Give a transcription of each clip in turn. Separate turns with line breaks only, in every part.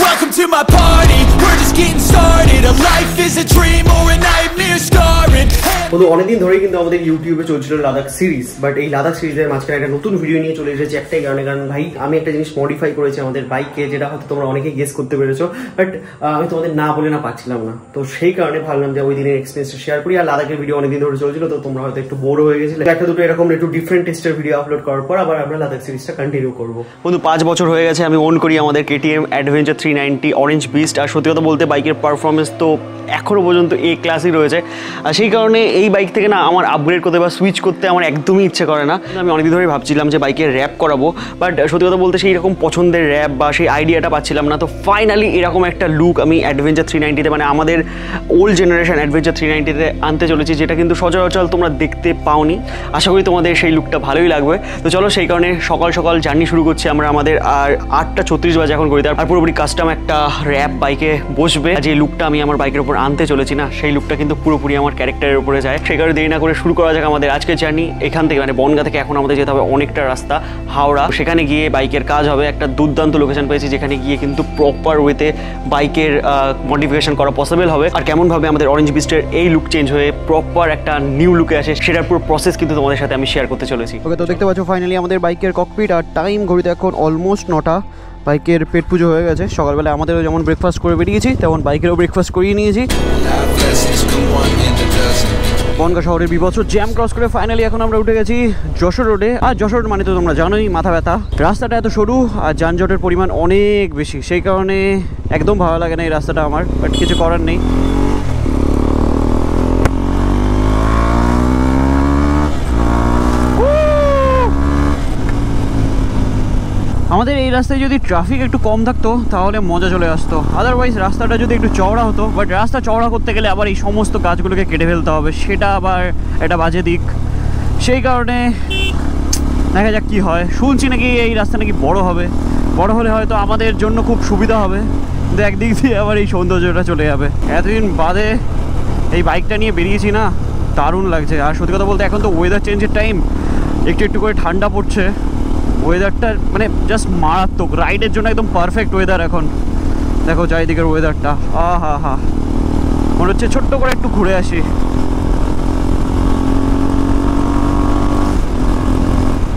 Welcome to my party, we're just getting started. A life is a dream or a nightmare scarring.
বন্ধু অনেকদিন ধরেই কিন্তু আমাদের ইউটিউবে চলছিল লাদাখ সিরিজ, বাট এই লাদাখ সিরিজের মাঝখানে একটা নতুন ভিডিও নিয়ে চলে এসেছে একটাই কারণে, কারণ ভাই আমি একটা জিনিস মডিফাই করেছি আমাদের বাইকে, যেটা হয়তো তোমরা অনেকেই গেস করতে পেরেছো, বাট আমি তোমাদের না বলে না পাচ্ছিলাম না। তো সেই কারণে ভাবলাম যে ওই দিনের এক্সপিরিয়েন্সটা শেয়ার করি। আর লাদাখের ভিডিও অনেকদিন ধরে চলছিল, তো তোমরা হয়তো একটু বোর হয়ে গেছিলে। একটা দুটো এরকম একটু ডিফারেন্ট টেস্টের ভিডিও আপলোড করার পর আবার আমরা লাদাখ সিরিজটা কন্টিনিউ করবো। বন্ধু 5 বছর হয়ে গেছে আমি ওন করি আমাদের KTM অ্যাডভেঞ্চার 390 অরেঞ্জ বিস্ট। আর সত্যি কথা বলতে বাইকের পারফরমেন্স তো এখনও পর্যন্ত এ ক্লাসই রয়েছে। আর সেই কারণে এই বাইক থেকে না আমার আপগ্রেড করতে বা সুইচ করতে আমার একদমই ইচ্ছে করে না। আমি অনেকদিন ধরেই ভাবছিলাম যে বাইকের র্যাপ করাবো, বাট সত্যি কথা বলতে সেই রকম পছন্দের র্যাপ বা সেই আইডিয়াটা পাচ্ছিলাম না। তো ফাইনালি এরকম একটা লুক আমি অ্যাডভেঞ্চার 390-তে, মানে আমাদের ওল্ড জেনারেশন অ্যাডভেঞ্চার 390-তে আনতে চলেছি, যেটা কিন্তু সচরাচর তোমরা দেখতে পাওনি। আশা করি তোমাদের সেই লুকটা ভালোই লাগবে। তো চলো সেই কারণে সকাল সকাল জার্নি শুরু করছি আমরা আমাদের। আর 8:36 বাজে এখন করি, আর পুরোপুরি কাস্টম একটা র্যাপ বাইকে বসবে। যে লুকটা আমি আমার বাইকের উপর আনতে চলেছি না, সেই লুকটা কিন্তু পুরোপুরি আমার ক্যারেক্টারের উপরে যায়। সেই কারণে দেরি না করে শুরু করা যাক আমাদের আজকের জার্নি। এখান থেকে মানে বনগাঁ থেকে এখন আমাদের যেতে হবে অনেকটা রাস্তা হাওড়া। সেখানে গিয়ে বাইকের কাজ হবে। একটা দুর্দান্ত লোকেশন পেয়েছি যেখানে গিয়ে কিন্তু প্রপার ওয়েতে বাইকের মডিফিকেশন করা পসিবল হবে। আর কেমনভাবে আমাদের অরেঞ্জ বিস্টের এই লুক চেঞ্জ হয়ে প্রপার একটা নিউ লুকে আসে, সেটার পুরো প্রসেস কিন্তু তোমাদের সাথে আমি শেয়ার করতে চলেছি। ওকে, তো দেখতে পাচ্ছ ফাইনালি আমাদের বাইকের ককপিট। আর টাইম ঘড়িতে এখন অলমোস্ট 9টা। বাইকের পেট পুজো হয়ে গেছে। সকালবেলা আমাদেরও যেমন ব্রেকফাস্ট করে বেরিয়েছি, তেমন বাইকেরও ব্রেকফাস্ট করিয়ে নিয়েছি। বনগাঁ শহরের বিভৎস জ্যাম ক্রস করে ফাইনালি এখন আমরা উঠে গেছি যশোর রোডে। আর যশোর রোড মানে তো তোমরা জানোই, মাথা ব্যথা। রাস্তাটা এত সরু আর যানজটের পরিমাণ অনেক বেশি, সেই কারণে একদম ভালো লাগে না এই রাস্তাটা আমার, বাট কিছু করার নেই। আমাদের এই রাস্তায় যদি ট্রাফিক একটু কম থাকতো তাহলে মজা চলে আসতো। আদারওয়াইজ রাস্তাটা যদি একটু চওড়া হতো, বাট রাস্তা চওড়া করতে গেলে আবার এই সমস্ত গাছগুলোকে কেটে ফেলতে হবে, সেটা আবার একটা বাজে দিক। সেই কারণে দেখা যাক কী হয়। শুনছি নাকি এই রাস্তা নাকি বড় হবে, বড় হলে হয়তো আমাদের জন্য খুব সুবিধা হবে, কিন্তু একদিক দিয়ে আবার এই সৌন্দর্যটা চলে যাবে। এতদিন বাদে এই বাইকটা নিয়ে বেরিয়েছি না, দারুণ লাগছে। আর সত্যি কথা বলতে এখন তো ওয়েদার চেঞ্জের টাইম, একটু একটু করে ঠান্ডা পড়ছে। ওয়েদারটা মানে জাস্ট মারাত্মক, রাইডের জন্য একদম পারফেক্ট ওয়েদার এখন। দেখো চারিদিকের ওয়েদারটা, হা হা, মনে হচ্ছে ছোট্ট করে একটু ঘুরে আসি।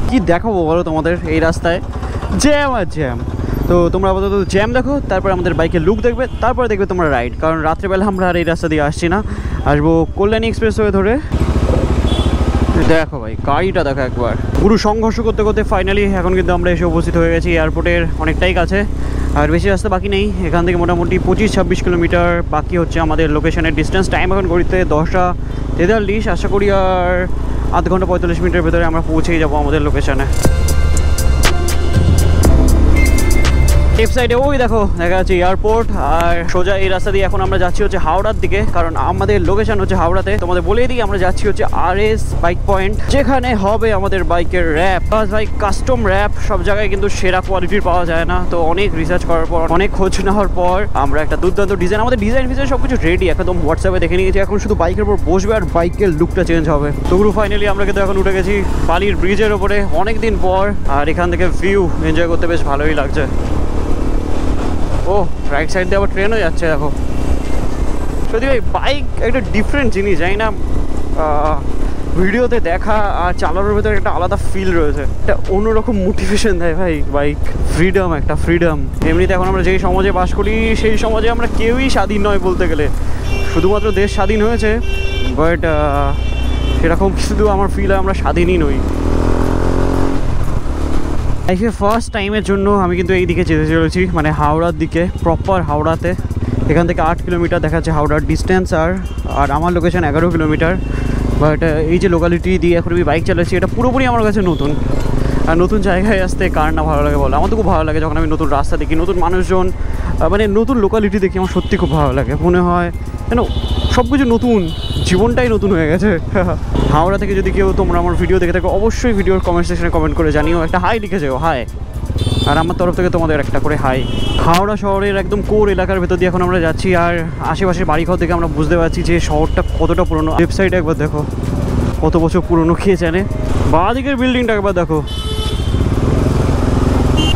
কি দেখাবো বলো তোমাদের এই রাস্তায়, জ্যাম আর জ্যাম। তো তোমরা আপাতত জ্যাম দেখো, তারপর আমাদের বাইকের লুক দেখবে, তারপরে দেখবে তোমরা রাইড। কারণ রাত্রেবেলা আমরা আর এই রাস্তা দিয়ে আসছি না, আসবো কল্যাণী এক্সপ্রেসওয়ে ধরে। দেখো ভাই গাড়িটা দেখো একবার, পুরো সংঘর্ষ করতে করতে ফাইনালি এখন কিন্তু আমরা এসে উপস্থিত হয়ে গেছি এয়ারপোর্টের অনেকটাই কাছে। আর বেশি রাস্তা বাকি নেই, এখান থেকে মোটামুটি 25-26 কিলোমিটার বাকি হচ্ছে আমাদের লোকেশনের ডিস্টেন্স। টাইম এখন ঘড়িতে 10:43। আশা করি আর আধ ঘন্টা 45 মিনিটের ভেতরে আমরা পৌঁছেই যাবো আমাদের লোকেশনে। লেফট সাইডে ওই দেখো দেখা যাচ্ছে এয়ারপোর্ট। আর সোজা এই রাস্তা দিয়ে এখন আমরা যাচ্ছি হচ্ছে হাওড়ার দিকে, কারণ আমাদের লোকেশন হচ্ছে হাওড়াতে। তোমাদের বলেই দিই আমরা যাচ্ছি হচ্ছে RS বাইক পয়েন্ট, যেখানে হবে আমাদের বাইকের র্যাপ। ভাই কাস্টম র্যাপ সব জায়গায় কিন্তু সেরা কোয়ালিটির পাওয়া যায় না, তো অনেক রিসার্চ করার পর, অনেক খোঁজ নেওয়ার পর আমরা একটা দুর্দান্ত ডিজাইন, আমাদের ডিজাইন ফিজাইন সব কিছু রেডি, একদম হোয়াটসঅ্যাপে দেখে নিয়েছি। এখন শুধু বাইকের উপর বসবে আর বাইকের লুকটা চেঞ্জ হবে। তো ফাইনালি আমরা কিন্তু এখন উঠে গেছি বালির ব্রিজের ওপরে অনেকদিন পর। আর এখান থেকে ভিউ এনজয় করতে বেশ ভালোই লাগছে। ও রাইট সাইড দিয়ে আবার ট্রেনও যাচ্ছে দেখো। সত্যি ভাই বাইক একটা ডিফারেন্ট জিনিস, জানি না, ভিডিওতে দেখা আর চালানোর ভেতরে একটা আলাদা ফিল রয়েছে, একটা অন্যরকম মোটিভেশন দেয় ভাই বাইক। ফ্রিডম, একটা ফ্রিডম। এমনিতে এখন আমরা যেই সমাজে বাস করি সেই সমাজে আমরা কেউই স্বাধীন নয় বলতে গেলে, শুধুমাত্র দেশ স্বাধীন হয়েছে, বাট সেরকম শুধু আমার ফিল হয় আমরা স্বাধীনই নই। লাইফে ফার্স্ট টাইমের জন্য আমি কিন্তু এই দিকে যেতে চলেছি, মানে হাওড়ার দিকে, প্রপার হাওড়াতে। এখান থেকে 8 কিলোমিটার দেখাচ্ছে হাওড়ার ডিস্টেন্স, আর আমার লোকেশন 11 কিলোমিটার। বাট এই যে লোকালিটি দিয়ে এখন আমি বাইক চালাচ্ছি, এটা পুরোপুরি আমার কাছে নতুন। আর নতুন জায়গায় আসতে কার না ভালো লাগে বলো? আমার তো খুব ভালো লাগে যখন আমি নতুন রাস্তা দেখি, নতুন মানুষজন, মানে নতুন লোকালিটি দেখি, আমার সত্যি খুব ভালো লাগে। মনে হয় কেন সব কিছু নতুন, জীবনটাই নতুন হয়ে গেছে। হাওড়া থেকে যদি কেউ তোমরা আমার ভিডিও দেখে থাকো, অবশ্যই ভিডিওর কমেন্ট সেকশনে কমেন্ট করে জানিও, একটা হাই লিখে যাও, হাই। আর আমার তরফ থেকে তোমাদের একটা করে হাই। হাওড়া শহরের একদম কোর এলাকার ভেতর দিয়ে এখন আমরা যাচ্ছি। আর আশেপাশের বাড়িঘর থেকে আমরা বুঝতে পারছি যে শহরটা কতটা পুরনো। ওয়েবসাইটে একবার দেখো কত বছর পুরনো, কে জানে। বাঁ দিকের বিল্ডিংটা একবার দেখো,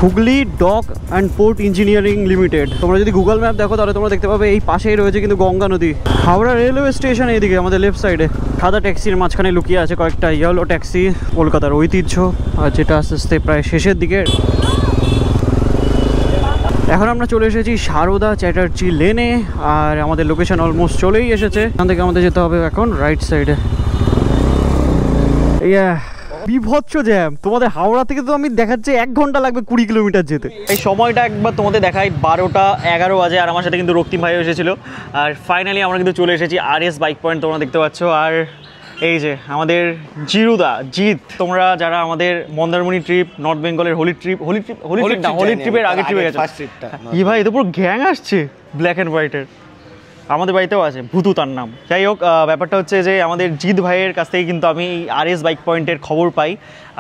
Hooghly dock and port engineering limited. তোমরা যদি গুগল ম্যাপ দেখো তাহলে তোমরা দেখতে পাবে এই পাশেই রয়েছে কিন্তু গঙ্গা নদী। হাওড়া রেলওয়ে স্টেশন এইদিকে আমাদের লেফট সাইডে সাদা ট্যাক্সির মাঝখানে লুকিয়ে আছে কয়েকটা ইয়েলো ট্যাক্সি, কলকাতার ঐতিহ্য, আর যেটা আস্তে আস্তে প্রায় শেষের দিকে। এখন আমরা চলে এসেছি সারদা চ্যাটার্জি লেনে, আর আমাদের লোকেশন অলমোস্ট চলেই এসেছে। এখান থেকে আমাদের যেতে হবে এখন রাইট সাইডে। বিভৎস জ্যাম। তোমাদের হাওড়া থেকে তো আমি দেখাচ্ছি 1 ঘন্টা লাগবে 20 কিলোমিটার যেতে। এই সময়টা একবার তোমাদের দেখাই, 12টা 11 বাজে, আর আমার সাথে কিন্তু রক্তিম ভাই এসেছিল। আর ফাইনালি আমরা কিন্তু চলে এসেছি RS বাইক পয়েন্ট, তোমরা দেখতে পাচ্ছ। আর এই যে আমাদের জিৎ, তোমরা যারা আমাদের মন্দারমণি ট্রিপ, নর্থ বেঙ্গলের হোলি ট্রিপের আগের ট্রিপে গেছে, কি ভাই এটা পুরো গ্যাং আসছে ব্ল্যাক অ্যান্ড হোয়াইটের। আমাদের বাড়িতেও আছে ভুতু তার নাম। যাই হোক, ব্যাপারটা হচ্ছে যে আমাদের জিৎ ভাইয়ের কাছ থেকে কিন্তু আমি RS বাইক পয়েন্টের খবর পাই,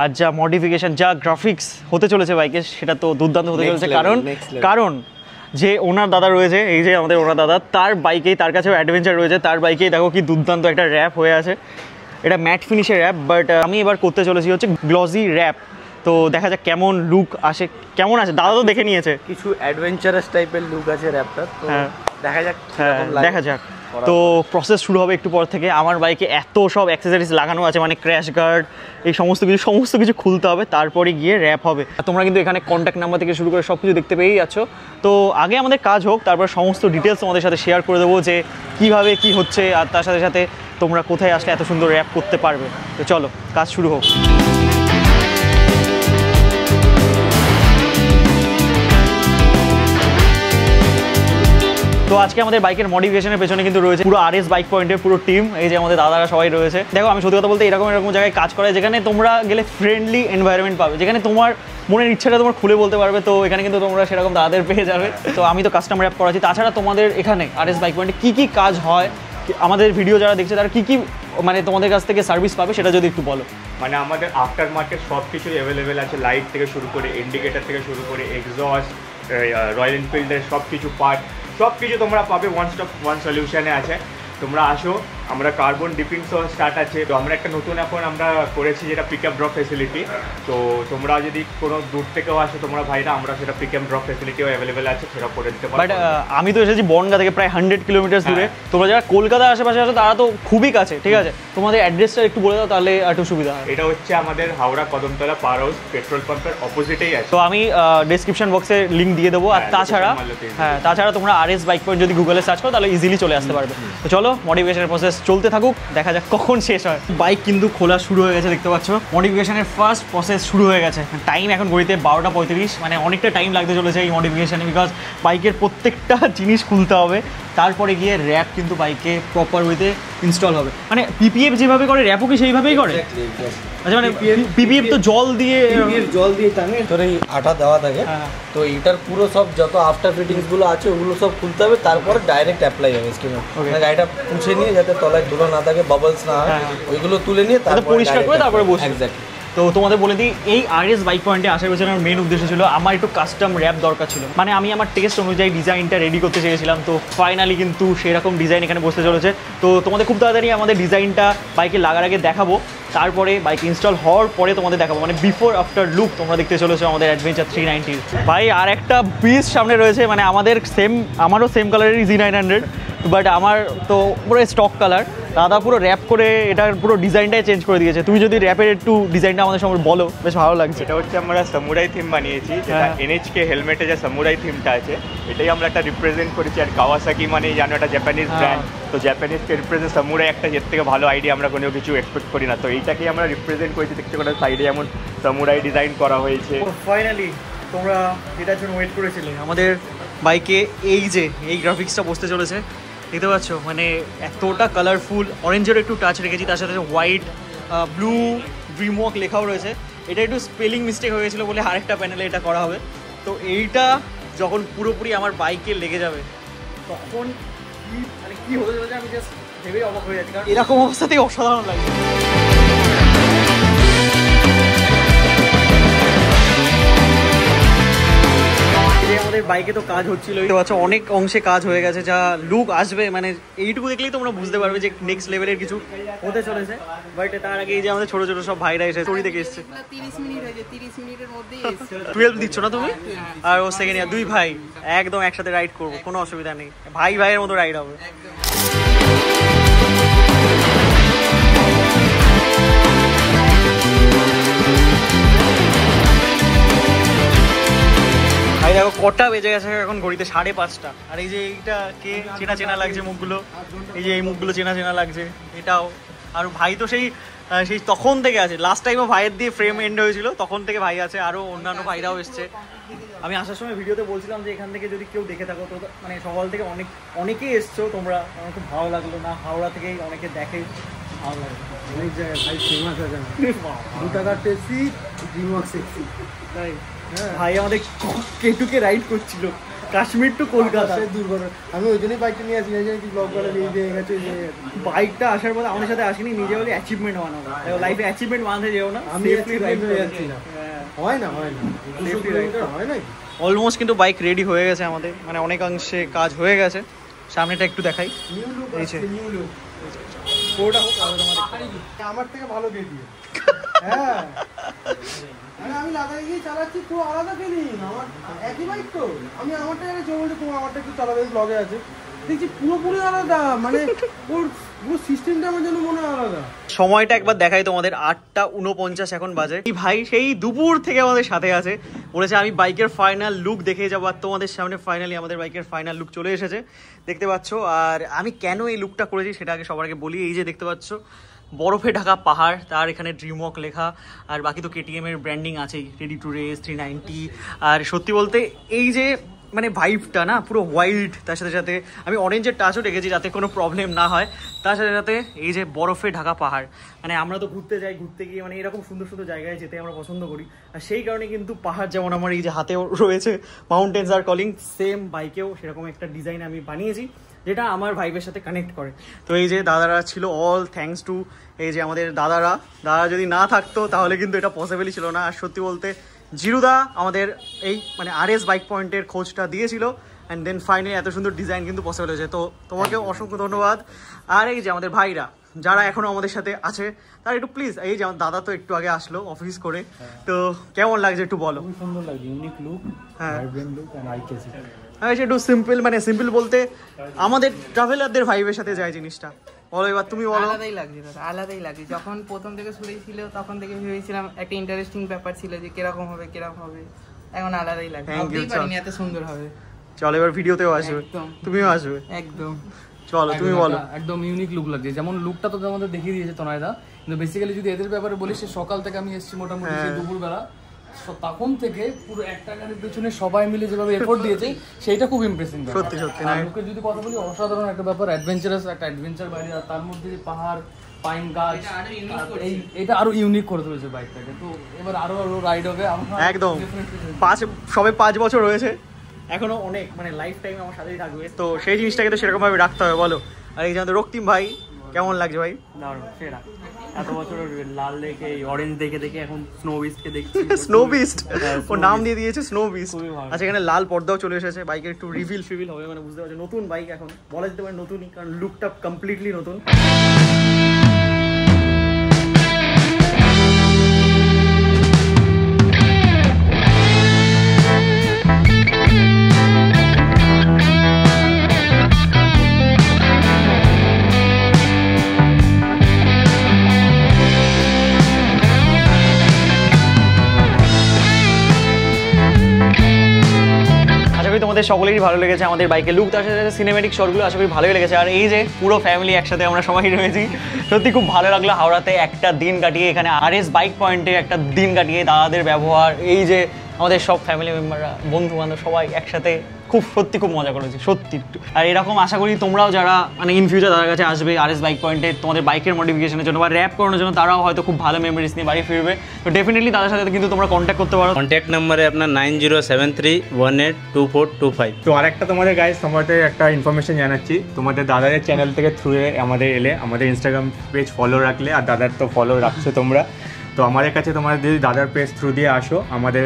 আর যা মডিফিকেশান, যা গ্রাফিক্স হতে চলেছে বাইকে, সেটা তো দুর্দান্ত হতে চলেছে। কারণ যে ওনার দাদা রয়েছে, এই যে আমাদের ওনার দাদা, তার বাইকেই, তার কাছেও অ্যাডভেঞ্চার রয়েছে, তার বাইকেই দেখো কি দুর্দান্ত একটা র্যাপ হয়ে আছে। এটা ম্যাট ফিনিশের র্যাপ, বাট আমি এবার করতে চলেছি হচ্ছে গ্লসি র্যাপ। তো দেখা যাক কেমন লুক আসে, কেমন আছে। দাদা তো দেখে নিয়েছে,
কিছু অ্যাডভেঞ্চারাস টাইপের লুক আছে র্যাপটার, তো দেখা যাক।
দেখা যাক। তো প্রসেস শুরু হবে একটু পর থেকে। আমার বাইকে এত সব অ্যাক্সেসরিজ লাগানো আছে, মানে ক্র্যাশ গার্ড, এই সমস্ত কিছু খুলতে হবে, তারপরে গিয়ে র্যাপ হবে। তোমরা কিন্তু এখানে কন্ট্যাক্ট নাম্বার থেকে শুরু করে সব কিছু দেখতে পেয়েই যাচ্ছ। তো আগে আমাদের কাজ হোক, তারপর সমস্ত ডিটেলস তোমাদের সাথে শেয়ার করে দেবো যে কীভাবে কী হচ্ছে, আর তার সাথে সাথে তোমরা কোথায় আসলে এত সুন্দর র্যাপ করতে পারবে। তো চলো কাজ শুরু হোক। তো আজকে আমাদের বাইকের মডিফিকেশনের পেছনে কিন্তু রয়েছে পুরো RS বাইক পয়েন্টের পুরো টিম। এই যে আমাদের দাদারা সবাই রয়েছে। দেখো, আমি সত্যি কথা বলতে এরকম জায়গায় কাজ করে যেখানে তোমরা গেলে ফ্রেন্ডলি এনভায়রনমেন্ট পাবে, যেখানে তোমার মনের ইচ্ছাটা তোমার খুলে বলতে পারবে। তো এখানে কিন্তু তোমরা সেরকম দাদাদের পেয়ে যাবে। তো আমি তো কাস্টম র্যাপ করাচ্ছি। তাছাড়া তোমাদের এখানে RS বাইক পয়েন্টে কী কী কাজ হয়, আমাদের ভিডিও যারা দেখছে তারা কী কী মানে তোমাদের কাছ থেকে সার্ভিস পাবে, সেটা যদি একটু বলো।
মানে আমাদের আফটার মার্কেট সব কিছুই অ্যাভেলেবেল আছে, লাইট থেকে শুরু করে, ইন্ডিকেটার থেকে শুরু করে, এক্সস্ট, রয়্যাল এনফিল্ডের সব কিছু পার্ট, সব কিছু তোমরা পাবে ওয়ান সলিউশনে আছে। তোমরা আসো, আমরা কার্বন ডিপিং সহ স্টার্ট আছে। তো আমরা একটা নতুন এখন আমরা করেছি যেটা পিক আপ ড্রপ ফেসিলিটি। তো তোমরা যদি কোনো দূর থেকেও আসো তোমরা ভাইরা, আমরা সেটা পিক আপ ড্রপ ফেসিলিটিও অ্যাভেলেবেল আছে, সেটা করে দিতে পারবো।
বাট আমি তো এসেছি বনগা থেকে, প্রায় 100 কিলোমিটার দূরে। তোমরা যারা কলকাতার আশেপাশে আছো তারা তো খুবই কাছে, ঠিক আছে? তোমাদের অ্যাড্রেসটা একটু বলে দাও, তাহলে একটু সুবিধা হয়।
এটা হচ্ছে আমাদের Howrah Kadamtala power house petrol পাম্পের অপোজিটেই আছে।
তো আমি ডেসক্রিপশন বক্সে লিঙ্ক দিয়ে দেবো। আর তাছাড়া তোমরা RS বাইক পয়েন্ট যদি গুগলে সার্চ করো তাহলে ইজিলি চলে আসতে পারবে। তো চলো, মডিফিকেশনের প্রসেস চলতে থাকুক, দেখা যাক কখন শেষ হয়। বাইক কিন্তু খোলা শুরু হয়ে গেছে, দেখতে পাচ্ছ। মডিফিকেশনের ফার্স্ট প্রসেস শুরু হয়ে গেছে। টাইম এখন ঘড়িতে 12:35, মানে অনেকটা টাইম লাগতে চলেছে এই মডিফিকেশানে, বিকজ বাইকের প্রত্যেকটা জিনিস খুলতে হবে, তারপরে গিয়ে র্যাপ কিন্তু বাইকে প্রপার ওয়েতে ইনস্টল হবে। মানে PPF যেভাবে করে র্যাপও কি সেইভাবেই করে? আচ্ছা, মানে PPF তো জল দিয়ে
টাঙে, তোর এই আঠা দেওয়া থাকে। তো এইটার পুরো সব যত আফটার ফিটিংসগুলো আছে ওগুলো সব খুলতে হবে, তারপরে ডাইরেক্ট অ্যাপ্লাই হবে স্কিনে। গাড়িটা পুছে নিয়ে যাতে তলায় ধুলো না থাকে, বাবলস না হয়, ওইগুলো তুলে নিয়ে তারপর
পরিষ্কার করে তারপরে বসে।
এক্স্যাক্টলি।
তো তোমাদের বলে দিই, এই RS বাইক পয়েন্টে আসার পেছনে আমার মেন উদ্দেশ্য ছিল আমার একটু কাস্টম র্যাপ দরকার ছিল। মানে আমি আমার টেস্ট অনুযায়ী ডিজাইনটা রেডি করতে চেয়েছিলাম। তো ফাইনালি কিন্তু সেরকম ডিজাইন এখানে বসতে চলেছে। তো তোমাদের খুব তাড়াতাড়ি আমাদের ডিজাইনটা বাইকে লাগার আগে দেখাবো, তারপরে বাইক ইনস্টল হওয়ার পরে তোমাদের দেখাবো, মানে বিফোর আফটার লুক তোমরা দেখতে চলেছো আমাদের অ্যাডভেঞ্চার 390। ভাই আর একটা বিচ সামনে রয়েছে, মানে আমারও সেম কালারেরই Z900, বাট আমার তো পুরো স্টক কালার। দাদা পুরো র্যাপ করে এটার পুরো ডিজাইনটাই চেঞ্জ করে দিয়েছে। তুমি যদি র্যাপের একটু ডিজাইনটা আমাদের সঙ্গে বলো, বেশ ভালো লাগছে।
এটা হচ্ছে আমরা সামুরাই থিম বানিয়েছি, যেটা NHK হেলমেটে যে সামুরাই থিমটা আছে এটাই আমরা একটা রিপ্রেজেন্ট করেছি। আর কাওয়াসাকি মানে জানো একটা জাপানিজ ব্র্যান্ড, তো জাপানিজকে রিপ্রেজেন্ট সামুরাই একটা এর থেকে ভালো আইডিয়া আমরা কোনো কিছু এক্সপেক্ট করি না। তো এইটাকেই আমরা রিপ্রেজেন্ট করেছি, দেখতে পাচ্ছ সাইডে যেমন সামুরাই ডিজাইন করা হয়েছে।
ফাইনালি তোমরা যেটার জন্য ওয়েট করেছিলে, আমাদের বাইকে এই যে এই গ্রাফিক্সটা বসতে চলেছে, দেখতে পাচ্ছ। মানে এতটা কালারফুল, অরেঞ্জের একটু টাচ রেখেছি, তার সাথে হোয়াইট, ব্লু, ড্রিম ওয়াক লেখাও রয়েছে। এটা একটু স্পেলিং মিস্টেক হয়ে গেছিলো বলে আরেকটা প্যানেলে এটা করা হবে। তো এইটা যখন পুরোপুরি আমার বাইকে লেগে যাবে তখন কি হতে চলেছে আমি জাস্ট ভেবেই অবাক হয়ে যাচ্ছি, কারণ এরকম অবস্থাতেই অসাধারণ লাগছে। আমাদের আমাদের বাইকে তো কাজ হচ্ছিল, অনেক অংশে কাজ হয়ে গেছে, যা লুক আসবে মানে এইটুকু দেখলেই তোমরা বুঝতে পারবে যে নেক্সট লেভেলের কিছু হতে চলেছে। বাট তার আগে এই যে আমাদের ছোট ছোট সব ভাইরা এসে স্টোরি দেখে এসছে।
30 মিনিট হয়েছে, 30 মিনিটের মধ্যেই এসছে।
12 দিচ্ছ না তুমি? আর ও সেকেন্ড ইয়ার, দুই ভাই একদম একসাথে রাইড করবো, কোনো অসুবিধা নেই, ভাই ভাইয়ের মতো রাইড হবে। ভাই দেখো কটা বেজে গেছে এখন ঘড়িতে, 5:30। আর এই যে এইটা কে চেনা চেনা লাগছে মুখগুলো, এই যে এই মুখগুলো চেনা চেনা লাগছে, এটাও। আর ভাই তো সেই তখন থেকে আছে, লাস্ট টাইমও ভাইয়ের দিয়ে ফ্রেম এন্ড হয়েছিল, তখন থেকে ভাই আছে, আরও অন্যান্য ভাইরাও এসছে। আমি আসার সময় ভিডিওতে বলছিলাম যে এখান থেকে যদি কেউ দেখে থাকো তো মানে সকাল থেকে অনেকেই এসছো তোমরা, আমার খুব ভালো লাগলো। না হাওড়া থেকেই অনেকে দেখে, ভালো লাগে।
অনেক জায়গায় ভাই ফেমাস আছে 2 টাকার ট্যাক্সি, ড্রিমওয়ার্ক ট্যাক্সি।
তাই ভাই আমাদের কেটুকে রাইড করছিল কাশ্মীর টু কলকাতা।
আমি ওই জন্যই বাইকটা নিয়ে আসি, কি ব্লগ করে দিয়ে গেছে।
বাইকটা আসার পরে আমাদের সাথে আসেনি, নিজে বলে অ্যাচিভমেন্ট বানাবো, লাইফে অ্যাচিভমেন্ট বানাতে যেও না,
আমি রাইড হয়ে যাচ্ছি না, হয় না 200 কিলোমিটার হয় নাকি।
অলমোস্ট কিন্তু বাইক রেডি হয়ে গেছে আমাদের, মানে অনেকাংশে কাজ হয়ে গেছে। সামনেটা একটু দেখাই,
আমার থেকে ভালো কে দিয়ে। হ্যাঁ আমি লাদাখে গিয়ে চালাচ্ছি, তো আলাদা ফিলিং, আমার একই বাইক তো। আমি আমারটা বলছি, তোমার আমারটা একটু চালাবে, ব্লগে আছে, দেখছি পুরোপুরি আলাদা, মানে ওর পুরো সিস্টেমটা আমার জন্য মনে হয় আলাদা।
সময়টা একবার দেখাই তোমাদের, 8:49 এখন বাজে। এই ভাই সেই দুপুর থেকে আমাদের সাথে আছে, বলেছে আমি বাইকের ফাইনাল লুক দেখে যাবো, আর তোমাদের সামনে ফাইনালি আমাদের বাইকের ফাইনাল লুক চলে এসেছে, দেখতে পাচ্ছ। আর আমি কেন এই লুকটা করেছি সেটা আগে সবার আগে বলি। এই যে দেখতে পাচ্ছ বরফে ঢাকা পাহাড়, তার এখানে ড্রিমওয়াক লেখা, আর বাকি তো কেটিএম এর ব্র্যান্ডিং আছেই, রেডি টু রেস 390। আর সত্যি বলতে এই যে মানে ভাইবটা না পুরো হোয়াইট, তার সাথে সাথে আমি অরেঞ্জের টাচও রেখেছি যাতে কোনো প্রবলেম না হয়, তার সাথে সাথে এই যে বরফে ঢাকা পাহাড়, মানে আমরা তো ঘুরতে যাই, ঘুরতে গিয়ে মানে এরকম সুন্দর সুন্দর জায়গায় যেতে আমরা পছন্দ করি। আর সেই কারণে কিন্তু পাহাড়, যেমন আমার এই যে হাতেও রয়েছে মাউন্টেন্স আর কলিং, সেম বাইকেও সেরকম একটা ডিজাইন আমি বানিয়েছি যেটা আমার ভাইবের সাথে কানেক্ট করে। তো এই যে দাদারা ছিল, অল থ্যাঙ্কস টু এই যে আমাদের দাদারা যদি না থাকতো তাহলে কিন্তু এটা পসিবলই ছিল না। আর সত্যি বলতে জিরুদা আমাদের এই মানে RS বাইক পয়েন্টের খোঁজটা দিয়েছিল, অ্যান্ড দেন ফাইনালি এত সুন্দর ডিজাইন কিন্তু পসিবল হয়েছে। তো তোমাকেও অসংখ্য ধন্যবাদ। আর এই যে আমাদের ভাইরা যারা এখনো আমাদের সাথে আছে, তারা একটু প্লিজ, এই যে আমার দাদা তো একটু আগে আসলো অফিস করে, তো কেমন লাগছে একটু বলো।
খুব সুন্দর লাগছে, unique look, vibrant look and আই কেসি।
হ্যাঁ একটু সিম্পল, মানে সিম্পল বলতে আমাদের ট্রাভেলারদের ভাইবের সাথে যায় জিনিসটা। বলো এবার তুমি বলো।
আলাদাই লাগছে দাদা, আলাদাই লাগছে। যখন প্রথম থেকে শুরু ছিল তখন থেকে ভেবেছিলাম একটা ইন্টারেস্টিং ব্যাপার ছিল যে কিরকম হবে, এখন আলাদাই লাগছে। ভাবতেই পারিনি এত সুন্দর হবে।
চলো এবার ভিডিওতেও আসবে, তুমিও আসবে
একদম।
চলো তুমি বলো।
একদম ইউনিক লুক লাগছে, যেমন লুকটা তো আমাদের দেখিয়ে দিয়েছে তনয়দা, কিন্তু বেসিক্যালি যদি এদের ব্যাপারে বলি, সে সকাল থেকে আমি এসেছি মোটামুটি সেই দুপুরবেলা, তখন থেকে পুরো একটা গাড়ির পেছনে সবাই মিলে যেভাবে এফোর্ট দিয়েছে সেইটা খুব ইমপ্রেসিভ।
সত্যি সত্যি না,
লুকের যদি কথা বলি, অসাধারণ একটা ব্যাপার, অ্যাডভেঞ্চারাস একটা অ্যাডভেঞ্চার বাইরে, আর তার মধ্যে পাহাড়, পাইন গাছ, এটা আরো ইউনিক করে তুলেছে বাইকটাকে। তো এবার আরো রাইড হবে
একদম। সবে 5 বছর হয়েছে, এখনো অনেক মানে লাইফ টাইম আমার সাথেই থাকবে, তো সেই জিনিসটাকে তো সেরকম ভাবে রাখতে হবে বলো। আর এই যে আমাদের রক্তিম ভাই, কেমন লাগছে ভাই?
দারুণ, সেরা। এত বছর লাল দেখে অরেঞ্জ দেখে এখন স্নো বিস্টকে দেখছি।
স্নো বিস্ট, ও নাম দিয়ে দিয়েছে স্নো বিস্ট। আচ্ছা এখানে লাল পর্দাও চলে এসেছে, বাইকের একটু রিভিল হবে, মানে বুঝতে পারছো নতুন বাইক, এখন বলা যেতে পারে নতুনই, কারণ লুকটা কমপ্লিটলি নতুন। তোমাদের সকলেরই ভালো লেগেছে আমাদের বাইকের লুক, তার সাথে সিনেমেটিক শটগুলো আশা করি ভালোই লেগেছে। আর এই যে পুরো ফ্যামিলি একসাথে আমরা সবাই রয়েছি, সত্যি খুব ভালো লাগলো হাওড়াতে একটা দিন কাটিয়ে, এখানে RS বাইক পয়েন্টে একটা দিন কাটিয়ে, দাদাদের ব্যবহার, এই যে আমাদের সব ফ্যামিলি মেম্বাররা, বন্ধু বান্ধব সবাই একসাথে সত্যি খুব মজা করেছি সত্যি। আর এরকম আশা করি তোমরাও যারা মানে ইন ফিউচার তাদের কাছে আসবে RS বাইক পয়েন্টে তোমাদের বাইকের মডিফিকেশনের জন্য বা র্যাপ করানোর জন্য, তারাও হয়তো খুব ভালো মেমোরিজ নিয়ে বাড়ি ফিরবে। তো ডেফিনেটলি তাদের সাথে কিন্তু তোমরা কন্ট্যাক্ট করতে পারো।
কন্ট্যাক্ট নাম্বারে আপনার 9073182425।
তো আরেকটা তোমাদের গাইজ তোমাদের একটা ইনফরমেশন জানাচ্ছি, তোমাদের দাদাদের চ্যানেল থেকে থ্রুয়ে আমাদের এলে, আমাদের ইনস্টাগ্রাম পেজ ফলো রাখলে, আর দাদার তো ফলো রাখছো তোমরা, তো তো আমাদের কাছে তোমাদের যদি দাদার পেজ থ্রু দিয়ে আসো, আমাদের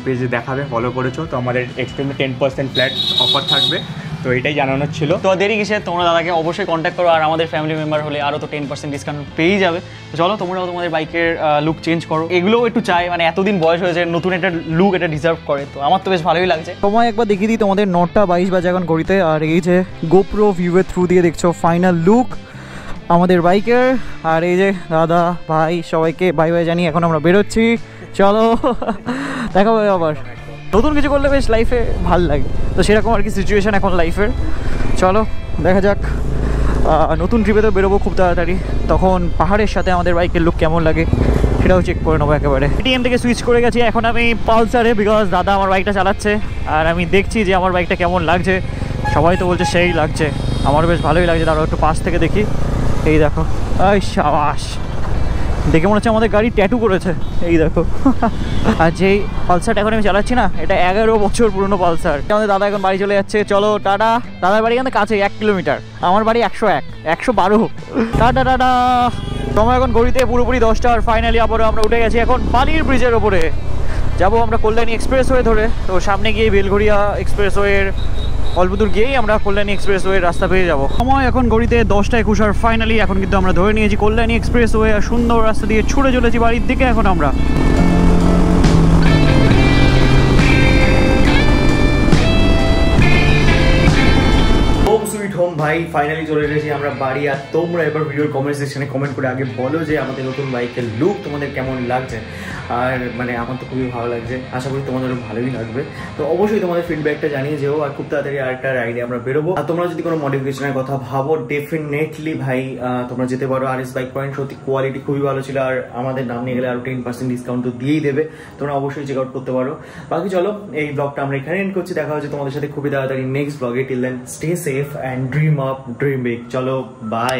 পেজে দেখাবে, ফলো করেছো তো আমাদের এক্সট্রিমলি 10% ফ্ল্যাট অফার থাকবে। তো এটাই জানানোর ছিল।
তো দেরি কিসে, তোমরা দাদাকে অবশ্যই কন্ট্যাক্ট করো, আর আমাদের ফ্যামিলি মেম্বার হলে আরও তো 10% ডিসকাউন্ট পেয়েই যাবে। তো চলো তোমরাও তোমাদের বাইকের লুক চেঞ্জ করো, এগুলোও একটু চাই, মানে এতদিন বয়স হয়েছে, নতুন একটা লুক এটা ডিজার্ভ করে। তো আমার তো বেশ ভালোই লাগছে।
সময় একবার দেখিয়ে দিই তোমাদের, 9:22 বাজে এখন ঘড়িতে। আর এই যে গোপ্রো ভিউয়ের থ্রু দিয়ে দেখছো ফাইনাল লুক আমাদের বাইকের। আর এই যে দাদা ভাই সবাইকে বাই বাই জানিয়ে এখন আমরা বেরোচ্ছি। চলো দেখা হবে আবার। নতুন কিছু করলে বেশ লাইফে ভাল লাগে, তো সেরকম আর কি সিচুয়েশান এখন লাইফের। চলো দেখা যাক, নতুন ট্রিপে তো বেরোবো খুব তাড়াতাড়ি, তখন পাহাড়ের সাথে আমাদের বাইকের লুক কেমন লাগে সেটাও চেক করে নেবো একেবারে। এটিএম থেকে সুইচ করে গেছি, এখন আমি পালসারে, বিকজ দাদা আমার বাইকটা চালাচ্ছে আর আমি দেখছি যে আমার বাইকটা কেমন লাগছে। সবাই তো বলছে সেই লাগছে, আমারও বেশ ভালোই লাগছে। দাঁড়াও একটু পাশ থেকে দেখি, এই দেখো, এই সাবাস, দেখে মনে হচ্ছে আমাদের গাড়ি ট্যাটু করেছে, এই দেখো। আর যেই পালসারটা এখন আমি চালাচ্ছি না, এটা 11 বছর পুরনো পালসার। আমাদের দাদা এখন বাড়ি চলে যাচ্ছে, চলো টাটা। দাদার বাড়ি এখানে কাছে 1 কিলোমিটার, আমার বাড়ি 112। Tata tata. সময় এখন ঘড়িতে পুরোপুরি 10টা, আর ফাইনালি আবারও আমরা উঠে গেছি এখন পানির ব্রিজের ওপরে। যাবো আমরা কল্যাণী এক্সপ্রেসওয়ে ধরে, তো সামনে গিয়ে বেলঘরিয়া এক্সপ্রেসওয়ের অল্প দূর গিয়েই আমরা কল্যাণী এক্সপ্রেসওয়ের রাস্তা পেয়ে যাবো। সময় এখন ঘড়িতে 10:21, আর ফাইনালি এখন কিন্তু আমরা ধরে নিয়েছি কল্যাণী এক্সপ্রেসওয়ে, আর সুন্দর রাস্তা দিয়ে ছুটে চলেছি বাড়ির দিকে এখন আমরা।
হোম ভাই ফাইনালি চলে এসেছি আমরা বাড়ি। আর তোমরা এবার ভিডিওর কমেন্ট সেকশনে কমেন্ট করে আগে বলো যে আমাদের নতুন বাইকের লুক তোমাদের কেমন লাগছে। আর মানে আমার তো খুবই ভালো লাগছে, আশা করি তোমাদেরও ভালোই লাগবে। তো অবশ্যই তোমাদের ফিডব্যাকটা জানিয়ে যেও, আর খুব তাড়াতাড়ি আরেকটা রাইডে আমরা বেরোবো। আর তোমরা যদি কোনো মডিফিকেশনের কথা ভাবো, ডেফিনেটলি ভাই তোমরা যেতে পারো RS বাইক পয়েন্ট। সত্যি কোয়ালিটি খুবই ভালো ছিল, আর আমাদের নাম নিয়ে গেলে আরও 10% ডিসকাউন্ট তো দিয়েই দেবে, তোমরা অবশ্যই চেক আউট করতে পারো। বাকি চলো এই ব্লগটা আমরা এখানে এন্ড করছি, দেখা হচ্ছে তোমাদের সাথে খুবই তাড়াতাড়ি নেক্সট ব্লগে। Till then stay safe and dream up, dream big. চলো বাই।